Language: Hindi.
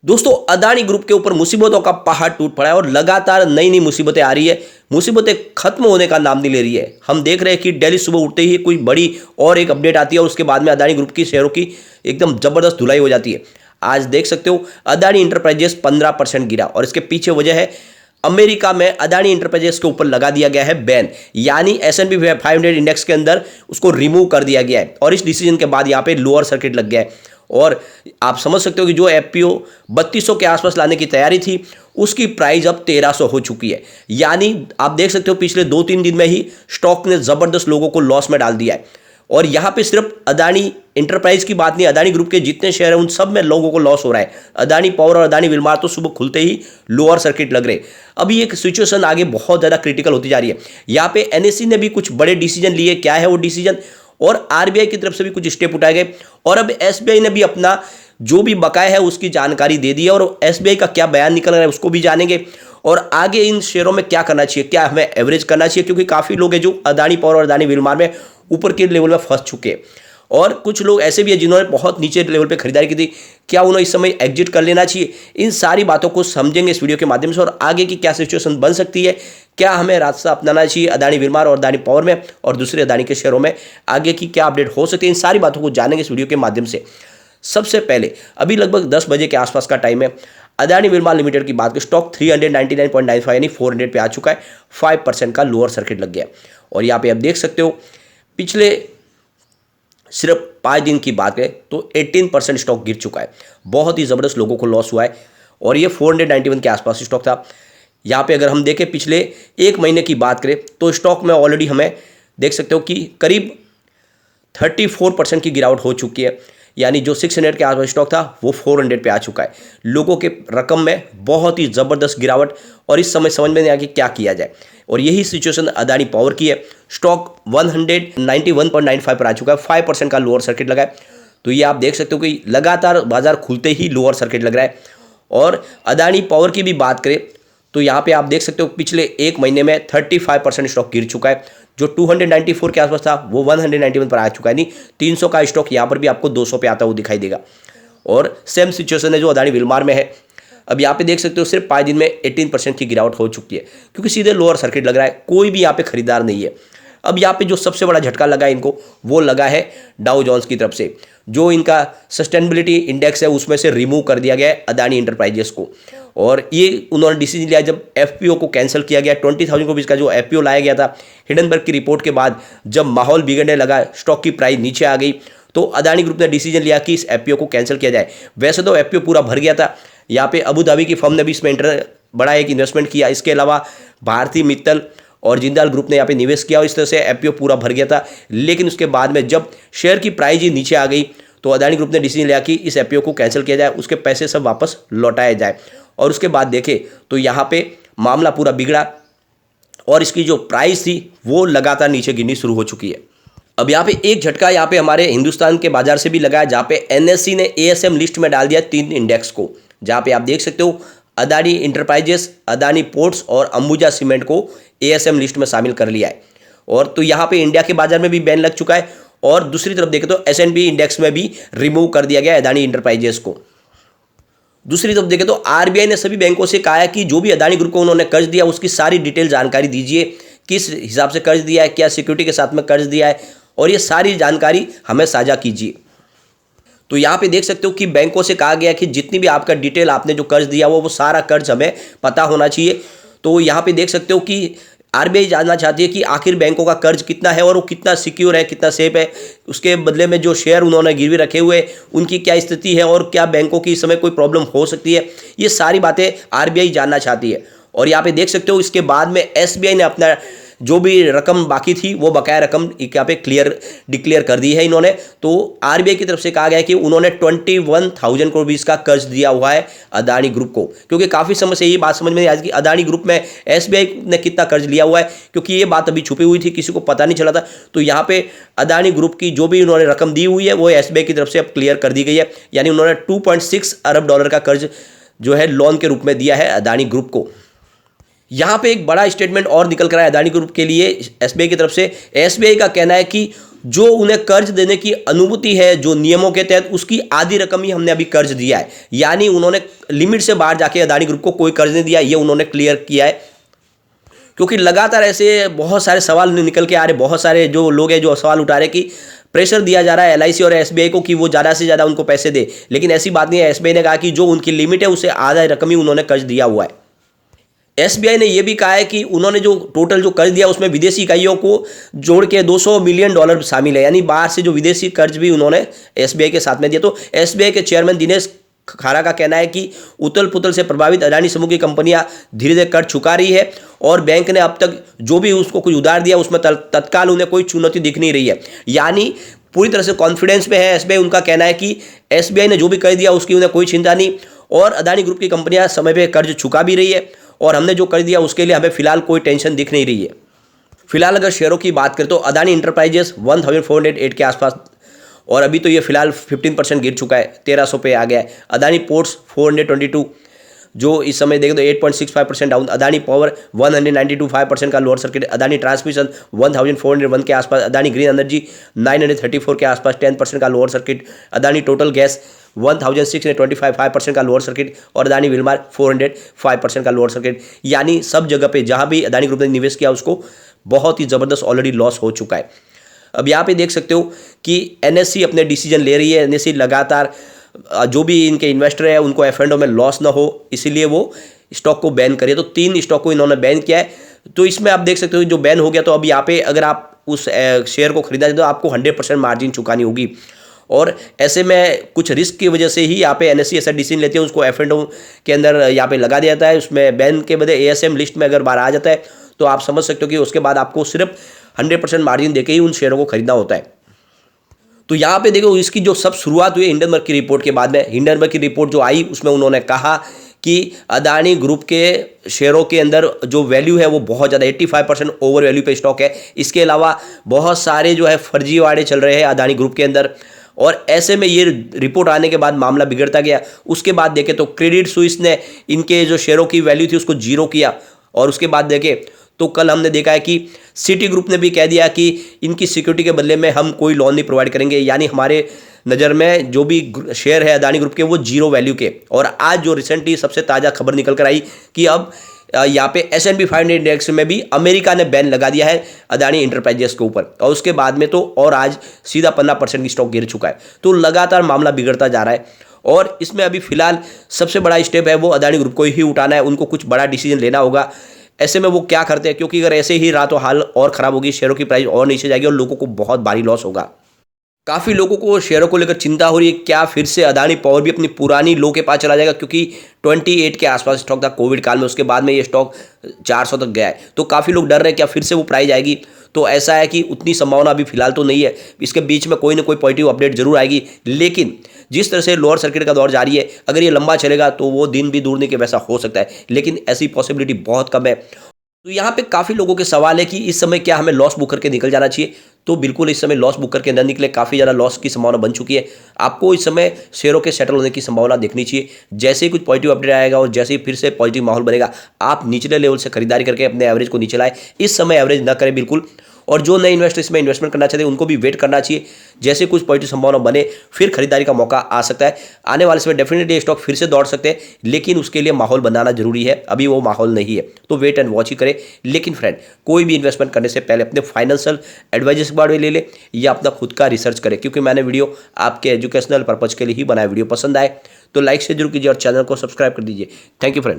दोस्तों, अदानी ग्रुप के ऊपर मुसीबतों का पहाड़ टूट पड़ा है और लगातार नई नई मुसीबतें आ रही है। मुसीबतें खत्म होने का नाम नहीं ले रही है। हम देख रहे हैं कि डेली सुबह उठते ही कोई बड़ी और एक अपडेट आती है और उसके बाद में अदानी ग्रुप की शेयरों की एकदम जबरदस्त धुलाई हो जाती है। आज देख सकते हो अदानी इंटरप्राइजेस 15% गिरा और इसके पीछे वजह है अमेरिका में अदानी इंटरप्राइजेस के ऊपर लगा दिया गया है बैन, यानी S&P 500 इंडेक्स के अंदर उसको रिमूव कर दिया गया है और इस डिसीजन के बाद यहाँ पे लोअर सर्किट लग गया है। और आप समझ सकते हो कि जो एफपीओ 3200 के आसपास लाने की तैयारी थी उसकी प्राइस अब 1300 हो चुकी है। यानी आप देख सकते हो पिछले 2-3 दिन में ही स्टॉक ने जबरदस्त लोगों को लॉस में डाल दिया है। और यहां पे सिर्फ अदानी इंटरप्राइज की बात नहीं, अदानी ग्रुप के जितने शेयर हैं उन सब में लोगों को लॉस हो रहा है। अदानी पावर और अदानी विलमार तो सुबह खुलते ही लोअर सर्किट लग रहे। अभी एक सिचुएशन आगे बहुत ज्यादा क्रिटिकल होती जा रही है। यहाँ पे एनएससी ने भी कुछ बड़े डिसीजन लिए। क्या है वो डिसीजन? और आरबीआई की तरफ से भी कुछ स्टेप उठाए गए और अब एसबीआई ने भी अपना जो भी बकाया है उसकी जानकारी दे दी है और एसबीआई का क्या बयान निकल रहा है उसको भी जानेंगे। और आगे इन शेयरों में क्या करना चाहिए, क्या हमें एवरेज करना चाहिए, क्योंकि काफी लोग हैं जो अदानी पावर और अदानी विलमार में ऊपर के लेवल में फंस चुके हैं और कुछ लोग ऐसे भी हैं जिन्होंने बहुत नीचे लेवल पे खरीदारी की थी। क्या उन्हें इस समय एग्जिट कर लेना चाहिए? इन सारी बातों को समझेंगे इस वीडियो के माध्यम से और आगे की क्या सिचुएशन बन सकती है, क्या हमें रास्ता अपनाना चाहिए अदानी विलमार और अदानी पावर में और दूसरे अदानी के शेयरों में, आगे की क्या अपडेट हो सकती है, इन सारी बातों को जानेंगे इस वीडियो के माध्यम से। सबसे पहले अभी लगभग 10 बजे के आसपास का टाइम है। अदानी विलमार लिमिटेड की बात करें, स्टॉक 399.95 यानी 400 पे आ चुका है। 5% का लोअर सर्किट लग गया और यहाँ पे आप देख सकते हो पिछले सिर्फ 5 दिन की बात करें तो 18% स्टॉक गिर चुका है। बहुत ही ज़बरदस्त लोगों को लॉस हुआ है और ये 491 के आसपास स्टॉक था। यहाँ पे अगर हम देखें पिछले एक महीने की बात करें तो स्टॉक में ऑलरेडी हमें देख सकते हो कि करीब 34% की गिरावट हो चुकी है। यानी जो 600 के आसपास स्टॉक था वो 400 पे आ चुका है। लोगों के रकम में बहुत ही ज़बरदस्त गिरावट और इस समय समझ में नहीं आ कि क्या किया जाए। और यही सिचुएशन अदानी पावर की है। स्टॉक 191.95 पर आ चुका है। 5% का लोअर सर्किट लगा है। तो ये आप देख सकते हो कि लगातार बाजार खुलते ही लोअर सर्किट लग रहा है। और अदानी पावर की भी बात करें तो यहाँ पे आप देख सकते हो पिछले एक महीने में 35% स्टॉक गिर चुका है। जो 294 के आसपास था वो 191 पर आ चुका है। नहीं, 300 का स्टॉक यहाँ पर भी आपको 200 पे आता हुआ दिखाई देगा। और सेम सिचुएशन है जो अदानी विलमार में है। अब यहाँ पे देख सकते हो सिर्फ 5 दिन में 18% की गिरावट हो चुकी है क्योंकि सीधे लोअर सर्किट लग रहा है। कोई भी यहाँ पे खरीदार नहीं है। अब यहाँ पे जो सबसे बड़ा झटका लगा है इनको वो लगा है डाउ जोन्स की तरफ से। जो इनका सस्टेनेबिलिटी इंडेक्स है उसमें से रिमूव कर दिया गया है अदानी इंटरप्राइजेस को। और ये उन्होंने डिसीजन लिया जब एफपीओ को कैंसिल किया गया। 20,000 रुपीज़ का जो एफपीओ लाया गया था हिडनबर्ग की रिपोर्ट के बाद, जब माहौल बिगड़ने लगा, स्टॉक की प्राइस नीचे आ गई, तो अदानी ग्रुप ने डिसीजन लिया कि इस एफपीओ को कैंसिल किया जाए। वैसे तो एफपीओ पूरा भर गया था। यहाँ पे अबू धाबी की फर्म ने भी इसमें बड़ा एक इन्वेस्टमेंट किया। इसके अलावा भारतीय मित्तल और जिंदाल ग्रुप ने यहाँ पे निवेश किया और इस तरह से एफपीओ पूरा भर गया था। लेकिन उसके बाद में जब शेयर की प्राइस ही नीचे आ गई तो अदानी ग्रुप ने डिसीजन लिया कि इस एफपीओ को कैंसिल किया जाए, उसके पैसे सब वापस लौटाए जाए। और उसके बाद देखें तो यहाँ पे मामला पूरा बिगड़ा और इसकी जो प्राइस थी वो लगातार नीचे गिरनी शुरू हो चुकी है। अब यहाँ पे एक झटका यहाँ पे हमारे हिंदुस्तान के बाजार से भी लगा है, जहाँ पे एनएससी ने एएसएम लिस्ट में डाल दिया 3 इंडेक्स को, जहाँ पे आप देख सकते हो अदानी इंटरप्राइजेस, अदानी पोर्ट्स और अंबुजा सीमेंट को एएसएम लिस्ट में शामिल कर लिया है। और तो यहाँ पे इंडिया के बाजार में भी बैन लग चुका है और दूसरी तरफ देखें तो S&P इंडेक्स में भी रिमूव कर दिया गया है अदानी इंटरप्राइजेस को। दूसरी तरफ देखें तो आरबीआई ने सभी बैंकों से कहा है कि जो भी अदानी ग्रुप को उन्होंने कर्ज दिया उसकी सारी डिटेल जानकारी दीजिए, किस हिसाब से कर्ज दिया है, क्या सिक्योरिटी के साथ में कर्ज दिया है, और ये सारी जानकारी हमें साझा कीजिए। तो यहाँ पे देख सकते हो कि बैंकों से कहा गया कि जितनी भी आपका डिटेल, आपने जो कर्ज दिया वो सारा कर्ज हमें पता होना चाहिए। तो यहाँ पे देख सकते हो कि आरबीआई जानना चाहती है कि आखिर बैंकों का कर्ज कितना है और वो कितना सिक्योर है, कितना सेफ है। उसके बदले में जो शेयर उन्होंने गिरवी रखे हुए उनकी क्या स्थिति है और क्या बैंकों की इस समय कोई प्रॉब्लम हो सकती है, ये सारी बातें आरबीआई जानना चाहती है। और यहाँ पे देख सकते हो इसके बाद में एसबीआई ने अपना जो भी रकम बाकी थी वो बकाया रकम यहाँ पे डिक्लेयर कर दी है इन्होंने। तो आरबीआई की तरफ से कहा गया है कि उन्होंने 21,000 करोड़ का कर्ज दिया हुआ है अदानी ग्रुप को, क्योंकि काफ़ी समय से ये बात समझ में नहीं आई कि अदानी ग्रुप में एसबीआई ने कितना कर्ज लिया हुआ है, क्योंकि ये बात अभी छुपी हुई थी, किसी को पता नहीं चला था। तो यहाँ पे अदानी ग्रुप की जो भी उन्होंने रकम दी हुई है वो एसबीआई की तरफ से अब क्लियर कर दी गई है। यानी उन्होंने $2.6 अरब का कर्ज जो है लोन के रूप में दिया है अदानी ग्रुप को। यहाँ पे एक बड़ा स्टेटमेंट और निकल कर आया अदानी ग्रुप के लिए एसबीआई की तरफ से। एसबीआई का कहना है कि जो उन्हें कर्ज देने की अनुमति है जो नियमों के तहत, उसकी आधी रकम ही हमने अभी कर्ज दिया है। यानी उन्होंने लिमिट से बाहर जाके अदानी ग्रुप को कोई कर्ज नहीं दिया, ये उन्होंने क्लियर किया है। क्योंकि लगातार ऐसे बहुत सारे सवाल निकल के आ रहे, बहुत सारे जो लोग हैं जो सवाल उठा रहे कि प्रेशर दिया जा रहा है एलआईसी और एसबीआई को कि वो ज़्यादा से ज़्यादा उनको पैसे दे, लेकिन ऐसी बात नहीं है। एसबीआई ने कहा कि जो उनकी लिमिट है उससे आधा रकम ही उन्होंने कर्ज दिया हुआ है। एसबीआई ने यह भी कहा है कि उन्होंने जो टोटल जो कर्ज दिया उसमें विदेशी इकाइयों को जोड़ के $200 मिलियन शामिल है, यानी बाहर से जो विदेशी कर्ज भी उन्होंने एसबीआई के साथ में दिया। तो एसबीआई के चेयरमैन दिनेश खारा का कहना है कि उथल पुथल से प्रभावित अडानी समूह की कंपनियां धीरे धीरे कर्ज चुका रही है और बैंक ने अब तक जो भी उसको कुछ उधार दिया उसमें तत्काल उन्हें कोई चुनौती दिख नहीं रही है। यानी पूरी तरह से कॉन्फिडेंस में है एसबीआई। उनका कहना है कि एसबीआई ने जो भी कर्ज दिया उसकी उन्हें कोई चिंता नहीं और अडानी ग्रुप की कंपनियां समय पर कर्ज चुका भी रही है और हमने जो कर दिया उसके लिए हमें फिलहाल कोई टेंशन दिख नहीं रही है। फिलहाल अगर शेयरों की बात करें तो अडानी इंटरप्राइजेस 1408 के आसपास और अभी तो ये फिलहाल 15% गिर चुका है, 1300 पे आ गया है। अडानी पोर्ट्स 422 जो इस समय देखें तो 8.65% डाउन। अडानी पावर 192 5% का लोअर सर्किट। अडानी ट्रांसमिशन 1401 के आसपास। अडानी ग्रीन एनर्जी 934 के आसपास 10% का lower circuit. Adani total gas 1625 5% का लोअर सर्किट और अडानी विलमार 405% का लोअर सर्किट। यानी सब जगह पे जहां भी अडानी ग्रुप ने निवेश किया उसको बहुत ही ज़बरदस्त ऑलरेडी लॉस हो चुका है। अब यहाँ पे देख सकते हो कि एनएससी अपने डिसीजन ले रही है। एनएससी लगातार जो भी इनके इन्वेस्टर है उनको एफ&ओ में लॉस ना हो इसीलिए वो स्टॉक को बैन करे। तो 3 स्टॉक को इन्होंने बैन किया है। तो इसमें आप देख सकते हो जो बैन हो गया तो अब यहाँ पे अगर आप उस शेयर को खरीदा तो आपको 100% मार्जिन चुकानी होगी और ऐसे में कुछ रिस्क की वजह से ही यहाँ पे एनएससी ऐसा डिसीजन लेती है, उसको एफ&ओ के अंदर यहाँ पे लगा दिया जाता है। उसमें बैन के बदले एएसएम लिस्ट में अगर बाहर आ जाता है तो आप समझ सकते हो कि उसके बाद आपको सिर्फ 100% मार्जिन देके ही उन शेयरों को खरीदना होता है। तो यहाँ पे देखो इसकी जो सब शुरुआत हुई हिंडनबर्ग की रिपोर्ट के बाद में। हिंडनबर्ग की रिपोर्ट जो आई उसमें उन्होंने कहा कि अडानी ग्रुप के शेयरों के अंदर जो वैल्यू है वो बहुत ज़्यादा 85% ओवर वैल्यू पे स्टॉक है। इसके अलावा बहुत सारे जो है फर्जीवाड़े चल रहे हैं अडानी ग्रुप के अंदर और ऐसे में ये रिपोर्ट आने के बाद मामला बिगड़ता गया। उसके बाद देखें तो क्रेडिट स्विस ने इनके जो शेयरों की वैल्यू थी उसको जीरो किया और उसके बाद देखें तो कल हमने देखा है कि सिटी ग्रुप ने भी कह दिया कि इनकी सिक्योरिटी के बदले में हम कोई लोन नहीं प्रोवाइड करेंगे। यानी हमारे नज़र में जो भी शेयर है अडानी ग्रुप के वो जीरो वैल्यू के। और आज जो रिसेंटली सबसे ताज़ा खबर निकल कर आई कि अब यहाँ पे S&P 500 इंडेक्स में भी अमेरिका ने बैन लगा दिया है अडानी इंटरप्राइजेस के ऊपर और उसके बाद में तो और आज सीधा 15% की स्टॉक गिर चुका है। तो लगातार मामला बिगड़ता जा रहा है और इसमें अभी फिलहाल सबसे बड़ा स्टेप है वो अडानी ग्रुप को ही उठाना है। उनको कुछ बड़ा डिसीजन लेना होगा। ऐसे में वो क्या करते हैं क्योंकि अगर ऐसे ही रहा तो हाल और ख़राब होगी, शेयरों की प्राइस और नीचे जाएगी और लोगों को बहुत भारी लॉस होगा। काफ़ी लोगों को शेयरों को लेकर चिंता हो रही है क्या फिर से अडानी पावर भी अपनी पुरानी लो के पास चला जाएगा क्योंकि 28 के आसपास स्टॉक था कोविड काल में, उसके बाद में ये स्टॉक 400 तक गया है। तो काफ़ी लोग डर रहे हैं क्या फिर से वो प्राइस आएगी। तो ऐसा है कि उतनी संभावना अभी फिलहाल तो नहीं है। इसके बीच में कोई ना कोई पॉजिटिव अपडेट जरूर आएगी, लेकिन जिस तरह से लोअर सर्किट का दौर जारी है अगर ये लंबा चलेगा तो वो दिन भी दूर नहीं कि वैसा हो सकता है, लेकिन ऐसी पॉसिबिलिटी बहुत कम है। तो यहाँ पे काफ़ी लोगों के सवाल है कि इस समय क्या हमें लॉस बुक करके निकल जाना चाहिए। तो बिल्कुल इस समय लॉस बुक करके न निकले, काफ़ी ज़्यादा लॉस की संभावना बन चुकी है। आपको इस समय शेयरों के सेटल होने की संभावना देखनी चाहिए। जैसे ही कुछ पॉजिटिव अपडेट आएगा और जैसे ही फिर से पॉजिटिव माहौल बनेगा आप निचले लेवल से खरीदारी करके अपने एवरेज को नीचे लाए। इस समय एवरेज न करें बिल्कुल। और जो नए इन्वेस्टर इसमें इन्वेस्टमेंट करना चाहते हैं उनको भी वेट करना चाहिए। जैसे कुछ पॉजिटिव संभावना बने फिर खरीदारी का मौका आ सकता है। आने वाले समय डेफिनेटली स्टॉक फिर से दौड़ सकते हैं, लेकिन उसके लिए माहौल बनाना जरूरी है। अभी वो माहौल नहीं है तो वेट एंड वॉच ही करें। लेकिन फ्रेंड कोई भी इन्वेस्टमेंट करने से पहले अपने फाइनेंशियल एडवाइजर्स के बारे में ले ले या अपना खुद का रिसर्च करें, क्योंकि मैंने वीडियो आपके एजुकेशनल पर्पज के लिए ही बनाया। वीडियो पसंद आए तो लाइक से जरूर कीजिए और चैनल को सब्सक्राइब कर दीजिए। Thank you friend.